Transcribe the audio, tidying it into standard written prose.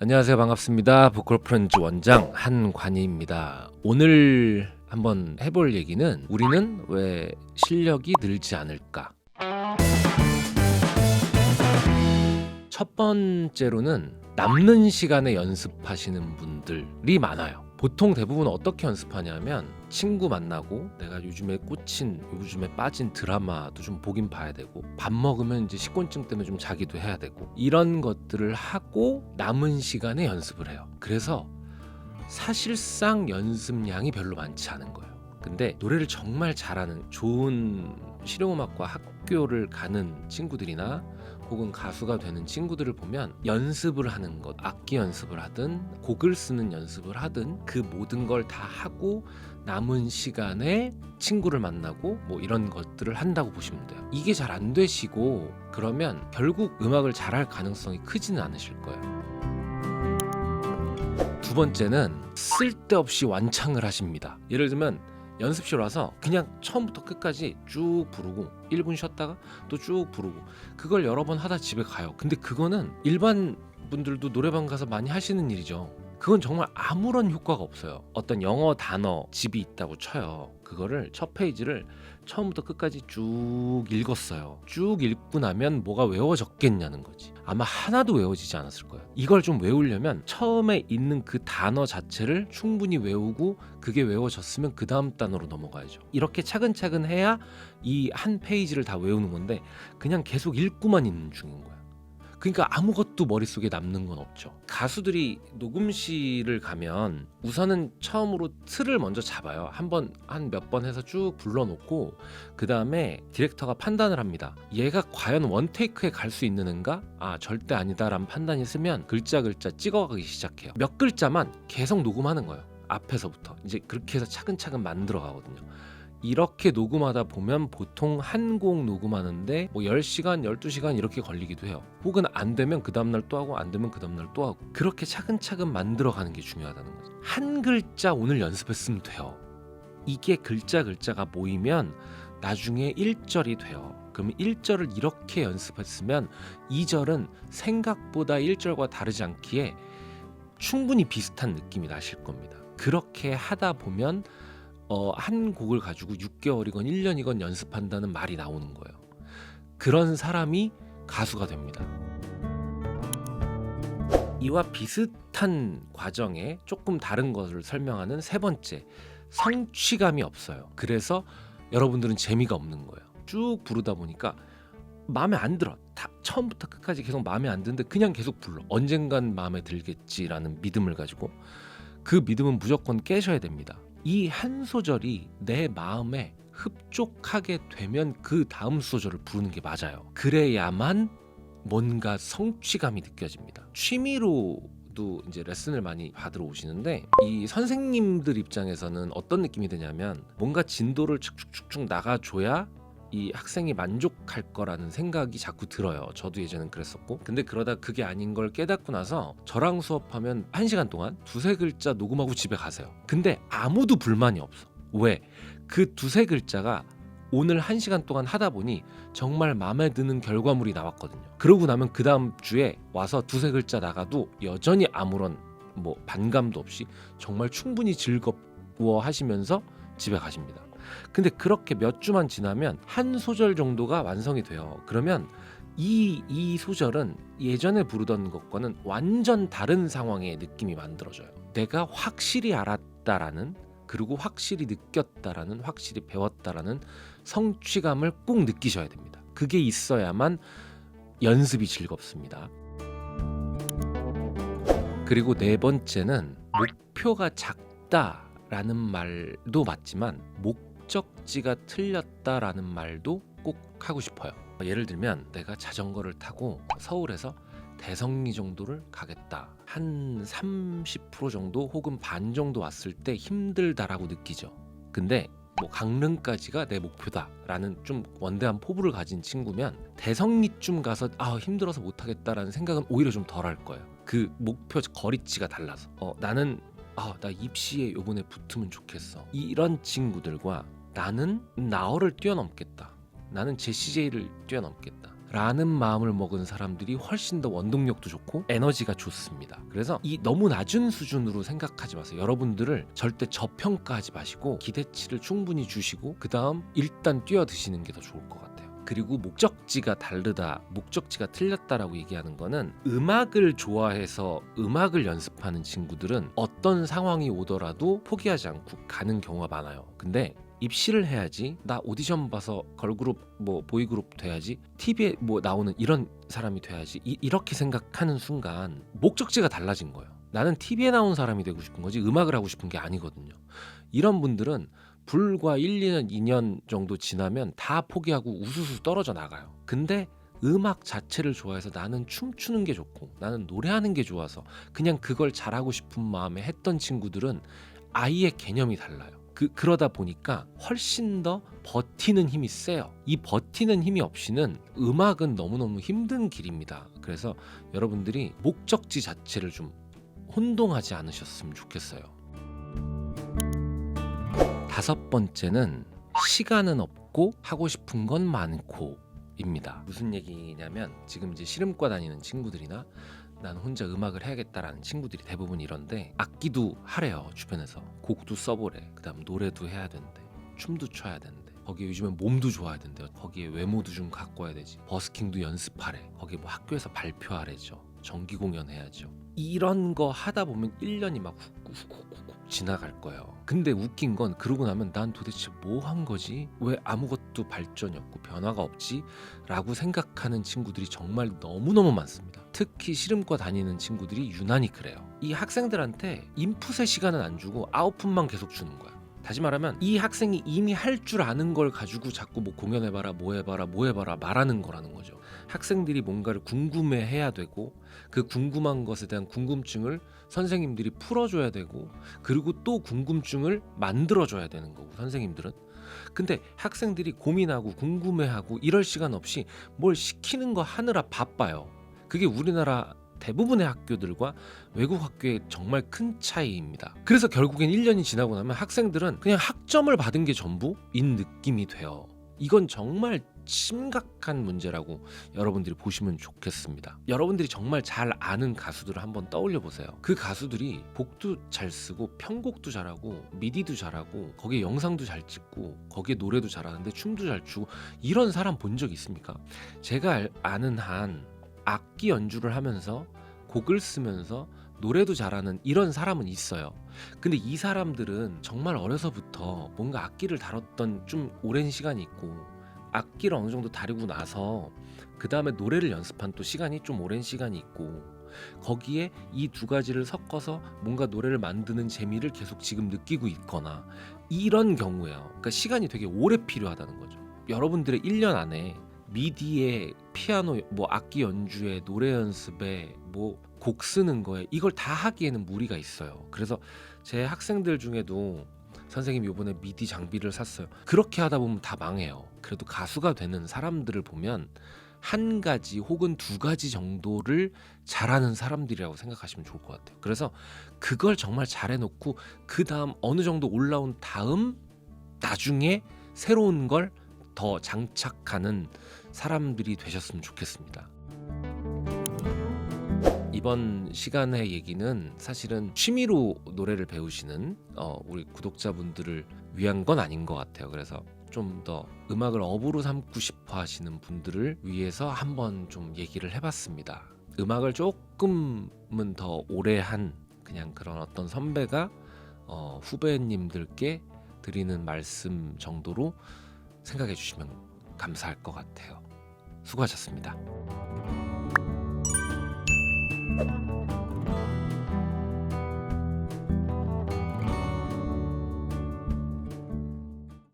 안녕하세요. 반갑습니다. 보컬 프렌즈 원장 한관희입니다. 오늘 한번 해볼 얘기는 우리는 왜 실력이 늘지 않을까? 첫 번째로는 남는 시간에 연습하시는 분들이 많아요. 보통 대부분 어떻게 연습하냐면 친구 만나고 내가 요즘에 빠진 드라마도 좀 보긴 봐야 되고 밥 먹으면 이제 식곤증 때문에 좀 자기도 해야 되고 이런 것들을 하고 남은 시간에 연습을 해요. 그래서 사실상 연습량이 별로 많지 않은 거예요. 근데 노래를 정말 잘하는 좋은 실용음악과 학교를 가는 친구들이나 혹은 가수가 되는 친구들을 보면 연습을 하는 것, 악기 연습을 하든 곡을 쓰는 연습을 하든 그 모든 걸 다 하고 남은 시간에 친구를 만나고 뭐 이런 것들을 한다고 보시면 돼요. 이게 잘 안 되시고 그러면 결국 음악을 잘할 가능성이 크지는 않으실 거예요. 두 번째는 쓸데없이 완창을 하십니다. 예를 들면 연습실 와서 그냥 처음부터 끝까지 쭉 부르고 1분 쉬었다가 또 쭉 부르고 그걸 여러 번 하다 집에 가요. 근데 그거는 일반 분들도 노래방 가서 많이 하시는 일이죠. 그건 정말 아무런 효과가 없어요. 어떤 영어 단어 집이 있다고 쳐요. 그거를 첫 페이지를 처음부터 끝까지 쭉 읽었어요. 쭉 읽고 나면 뭐가 외워졌겠냐는 거지. 아마 하나도 외워지지 않았을 거예요. 이걸 좀 외우려면 처음에 있는 그 단어 자체를 충분히 외우고 그게 외워졌으면 그 다음 단어로 넘어가야죠. 이렇게 차근차근 해야 이 한 페이지를 다 외우는 건데 그냥 계속 읽고만 있는 중인 거야. 그러니까 아무것도 머릿속에 남는 건 없죠. 가수들이 녹음실을 가면 우선은 처음으로 틀을 먼저 잡아요. 한 몇 번 해서 쭉 불러놓고 그 다음에 디렉터가 판단을 합니다. 얘가 과연 원테이크에 갈 수 있는 애인가? 아, 절대 아니다 라는 판단이 있으면 글자 찍어가기 시작해요. 몇 글자만 계속 녹음하는 거예요. 앞에서부터 이제 그렇게 해서 차근차근 만들어 가거든요. 이렇게 녹음하다 보면 보통 한 곡 녹음하는데 뭐 10시간, 12시간 이렇게 걸리기도 해요. 혹은 안 되면 그 다음날 또 하고 안 되면 그 다음날 또 하고 그렇게 차근차근 만들어가는 게 중요하다는 거죠. 한 글자 오늘 연습했으면 돼요. 이게 글자가 모이면 나중에 1절이 돼요. 그럼 1절을 이렇게 연습했으면 2절은 생각보다 1절과 다르지 않기에 충분히 비슷한 느낌이 나실 겁니다. 그렇게 하다 보면 한 곡을 가지고 6개월이건 1년이건 연습한다는 말이 나오는 거예요. 그런 사람이 가수가 됩니다. 이와 비슷한 과정에 조금 다른 것을 설명하는 세 번째, 성취감이 없어요. 그래서 여러분들은 재미가 없는 거예요. 쭉 부르다 보니까 마음에 안 들어. 다 처음부터 끝까지 계속 마음에 안 드는데 그냥 계속 불러. 언젠간 마음에 들겠지라는 믿음을 가지고 그 믿음은 무조건 깨셔야 됩니다. 이 한 소절이 내 마음에 흡족하게 되면 그 다음 소절을 부르는 게 맞아요. 그래야만 뭔가 성취감이 느껴집니다. 취미로도 이제 레슨을 많이 받으러 오시는데 이 선생님들 입장에서는 어떤 느낌이 드냐면 뭔가 진도를 축축축축 나가줘야 이 학생이 만족할 거라는 생각이 자꾸 들어요. 저도 예전엔 그랬었고 근데 그러다 그게 아닌 걸 깨닫고 나서 저랑 수업하면 1시간 동안 두세 글자 녹음하고 집에 가세요. 근데 아무도 불만이 없어. 왜? 그 두세 글자가 오늘 1시간 동안 하다 보니 정말 마음에 드는 결과물이 나왔거든요. 그러고 나면 그 다음 주에 와서 두세 글자 나가도 여전히 아무런 뭐 반감도 없이 정말 충분히 즐거워 하시면서 집에 가십니다. 근데 그렇게 몇 주만 지나면 한 소절 정도가 완성이 돼요. 그러면 이 소절은 예전에 부르던 것과는 완전 다른 상황의 느낌이 만들어져요. 내가 확실히 알았다라는 그리고 확실히 느꼈다라는 확실히 배웠다라는 성취감을 꼭 느끼셔야 됩니다. 그게 있어야만 연습이 즐겁습니다. 그리고 네 번째는 목표가 작다라는 말도 맞지만 목적지가 틀렸다라는 말도 꼭 하고 싶어요. 예를 들면 내가 자전거를 타고 서울에서 대성리 정도를 가겠다. 한 30% 정도 혹은 반 정도 왔을 때 힘들다라고 느끼죠. 근데 뭐 강릉까지가 내 목표다라는 좀 원대한 포부를 가진 친구면 대성리쯤 가서 힘들어서 못하겠다라는 생각은 오히려 좀 덜 할 거예요. 그 목표 거리치가 달라서 나는 나 입시에 요번에 붙으면 좋겠어. 이런 친구들과 나는 나어를 뛰어넘겠다. 나는 제시제이를 뛰어넘겠다. 라는 마음을 먹은 사람들이 훨씬 더 원동력도 좋고 에너지가 좋습니다. 그래서 이 너무 낮은 수준으로 생각하지 마세요. 여러분들을 절대 저평가하지 마시고 기대치를 충분히 주시고 그 다음 일단 뛰어드시는 게 더 좋을 것 같아요. 그리고 목적지가 다르다, 목적지가 틀렸다라고 얘기하는 거는 음악을 좋아해서 음악을 연습하는 친구들은 어떤 상황이 오더라도 포기하지 않고 가는 경우가 많아요. 근데 입시를 해야지, 나 오디션 봐서 걸그룹 뭐 보이그룹 돼야지, TV에 뭐 나오는 이런 사람이 돼야지, 이렇게 생각하는 순간 목적지가 달라진 거예요. 나는 TV에 나온 사람이 되고 싶은 거지 음악을 하고 싶은 게 아니거든요. 이런 분들은 불과 1, 2년, 2년 정도 지나면 다 포기하고 우수수 떨어져 나가요. 근데 음악 자체를 좋아해서 나는 춤추는 게 좋고 나는 노래하는 게 좋아서 그냥 그걸 잘하고 싶은 마음에 했던 친구들은 아예 개념이 달라요. 그러다 보니까 훨씬 더 버티는 힘이 세요. 이 버티는 힘이 없이는 음악은 너무너무 힘든 길입니다. 그래서 여러분들이 목적지 자체를 좀 혼동하지 않으셨으면 좋겠어요. 5번째는 시간은 없고 하고 싶은 건 많고 입니다. 무슨 얘기냐면 지금 이제 씨름과 다니는 친구들이나 난 혼자 음악을 해야겠다라는 친구들이 대부분 이런데 악기도 하래요. 주변에서 곡도 써보래. 그 다음 노래도 해야 된대. 춤도 춰야 된대. 거기에 요즘엔 몸도 좋아야 된대요. 거기에 외모도 좀 갖고 와야 되지. 버스킹도 연습하래. 거기에 뭐 학교에서 발표하래죠. 정기 공연 해야죠. 이런 거 하다 보면 1년이 막 훅훅훅 지나갈 거예요. 근데 웃긴 건 그러고 나면 난 도대체 뭐 한 거지? 왜 아무것도 발전이 없고 변화가 없지? 라고 생각하는 친구들이 정말 너무너무 많습니다. 특히 씨름과 다니는 친구들이 유난히 그래요. 이 학생들한테 인풋의 시간은 안 주고 아웃풋만 계속 주는 거야. 다시 말하면 이 학생이 이미 할 줄 아는 걸 가지고 자꾸 뭐 공연해봐라 뭐 해봐라 말하는 거라는 거죠. 학생들이 뭔가를 궁금해해야 되고 그 궁금한 것에 대한 궁금증을 선생님들이 풀어줘야 되고 그리고 또 궁금증을 만들어줘야 되는 거고 선생님들은. 근데 학생들이 고민하고 궁금해하고 이럴 시간 없이 뭘 시키는 거 하느라 바빠요. 그게 우리나라 대부분의 학교들과 외국 학교의 정말 큰 차이입니다. 그래서 결국엔 1년이 지나고 나면 학생들은 그냥 학점을 받은 게 전부인 느낌이 돼요. 이건 정말 심각한 문제라고 여러분들이 보시면 좋겠습니다. 여러분들이 정말 잘 아는 가수들을 한번 떠올려 보세요. 그 가수들이 곡도 잘 쓰고 편곡도 잘하고 미디도 잘하고 거기에 영상도 잘 찍고 거기에 노래도 잘하는데 춤도 잘 추고 이런 사람 본 적 있습니까? 제가 아는 한 악기 연주를 하면서 곡을 쓰면서 노래도 잘하는 이런 사람은 있어요. 근데 이 사람들은 정말 어려서부터 뭔가 악기를 다뤘던 좀 오랜 시간이 있고 악기를 어느 정도 다루고 나서 그 다음에 노래를 연습한 또 시간이 좀 오랜 시간이 있고 거기에 이 두 가지를 섞어서 뭔가 노래를 만드는 재미를 계속 지금 느끼고 있거나 이런 경우예요. 그러니까 시간이 되게 오래 필요하다는 거죠. 여러분들의 1년 안에 미디에 피아노 뭐 악기 연주에 노래 연습에 뭐 곡 쓰는 거에 이걸 다 하기에는 무리가 있어요. 그래서 제 학생들 중에도 선생님 요번에 미디 장비를 샀어요. 그렇게 하다 보면 다 망해요. 그래도 가수가 되는 사람들을 보면 한 가지 혹은 두 가지 정도를 잘하는 사람들이라고 생각하시면 좋을 것 같아요. 그래서 그걸 정말 잘해놓고 그 다음 어느 정도 올라온 다음 나중에 새로운 걸 더 장착하는 사람들이 되셨으면 좋겠습니다. 이번 시간의 얘기는 사실은 취미로 노래를 배우시는 우리 구독자분들을 위한 건 아닌 것 같아요. 그래서 좀 더 음악을 업으로 삼고 싶어 하시는 분들을 위해서 한번 좀 얘기를 해봤습니다. 음악을 조금은 더 오래 한 그냥 그런 어떤 선배가 후배님들께 드리는 말씀 정도로 생각해 주시면 감사할 것 같아요. 수고하셨습니다.